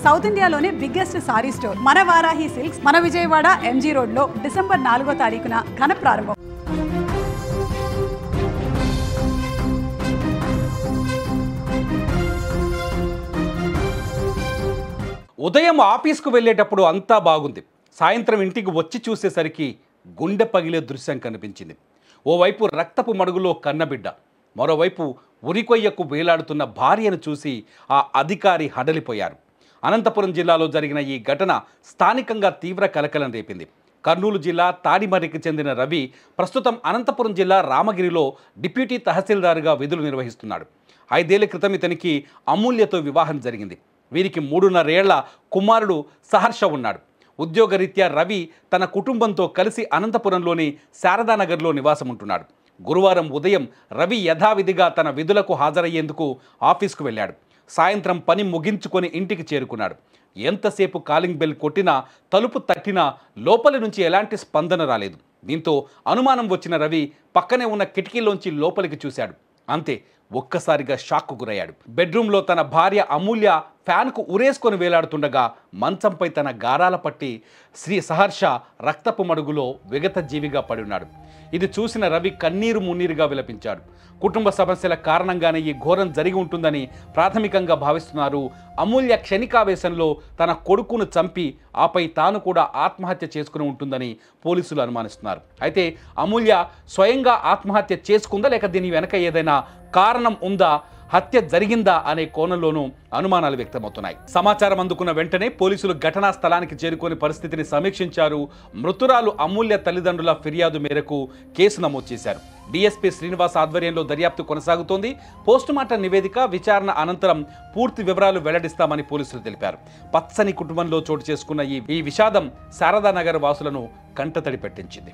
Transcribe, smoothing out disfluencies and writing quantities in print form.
South ఇండియాలోనే biggest sorry store మన Varahi silks మన విజయవాడ ఎంజీ రోడ్ లో డిసెంబర్ 4వ తారీఖున ఘన ప్రారంభం. ఉదయం ఆఫీస్కు వెళ్ళేటప్పుడు అంతా బాగుంది. సాయంత్రం ఇంటికి వచ్చి చూసేసరికి గుండె పగిలే దృశ్యం కనిపించింది. ఓవైపు రక్తపు మడుగులో కన్నబిడ్డ, మరోవైపు ఉరికొయ్యకు వేలాడుతున్న భార్యను చూసి ఆ అధికారి హడలిపోయారు. అనంతపురం జిల్లాలో జరిగిన ఈ ఘటన స్థానికంగా తీవ్ర కలకలం రేపింది. కర్నూలు జిల్లా తాడిమర్రికి చెందిన రవి ప్రస్తుతం అనంతపురం జిల్లా రామగిరిలో డిప్యూటీ తహసీల్దార్గా విధులు నిర్వహిస్తున్నాడు. 5 ఏళ్ల క్రితం ఇతనికి అమూల్యతో వివాహం జరిగింది. వీరికి 3.5 ఏళ్ల కుమారుడు సహర్ష ఉన్నాడు. ఉద్యోగరీత్యా రవి తన కుటుంబంతో కలిసి అనంతపురంలోని శారదానగర్లో నివాసం ఉంటున్నాడు. గురువారం ఉదయం రవి యథావిధిగా తన విధులకు హాజరయ్యేందుకు ఆఫీస్కు వెళ్ళాడు. సాయంత్రం పని ముగించుకొని ఇంటికి చేరుకున్నాడు. ఎంతసేపు కాలింగ్ బెల్ కొట్టినా, తలుపు తట్టినా లోపలి నుంచి ఎలాంటి స్పందన రాలేదు. దీంతో అనుమానం వచ్చిన రవి పక్కనే ఉన్న కిటికీలోంచి లోపలికి చూశాడు. అంతే, ఒక్కసారిగా షాక్కు గురయ్యాడు. బెడ్రూమ్లో తన భార్య అమూల్య ఫ్యాన్కు ఉరేసుకొని వేలాడుతుండగా మంచంపై తన గారాల పట్టి సహర్ష రక్తపు మడుగులో విగత జీవిగా పడి ఉన్నాడు. ఇది చూసిన రవి కన్నీరు మున్నీరుగా విలపించాడు. కుటుంబ సమస్యల కారణంగానే ఈ ఘోరం జరిగి ఉంటుందని ప్రాథమికంగా భావిస్తున్నారు. అమూల్య క్షణికావేశంలో తన కొడుకును చంపి ఆపై తాను కూడా ఆత్మహత్య చేసుకుని ఉంటుందని పోలీసులు అనుమానిస్తున్నారు. అయితే అమూల్య స్వయంగా ఆత్మహత్య చేసుకుందా, లేక దీని వెనక ఏదైనా కారణం ఉందా, హత్య జరిగిందా అనే కోణంలోనూ అనుమానాలు వ్యక్తమవుతున్నాయి. సమాచారం అందుకున్న వెంటనే పోలీసులు ఘటనా స్థలానికి చేరుకొని పరిస్థితిని సమీక్షించారు. మృతురాలు అమూల్య తల్లిదండ్రుల ఫిర్యాదు మేరకు కేసు నమోదు చేశారు. డీఎస్పీ శ్రీనివాస్ ఆధ్వర్యంలో దర్యాప్తు కొనసాగుతోంది. పోస్టుమార్టం నివేదిక, విచారణ అనంతరం పూర్తి వివరాలు వెల్లడిస్తామని పోలీసులు తెలిపారు. పచ్చని కుటుంబంలో చోటు చేసుకున్న ఈ విషాదం శారదానగర్ వాసులను కంటతడి పెట్టించింది.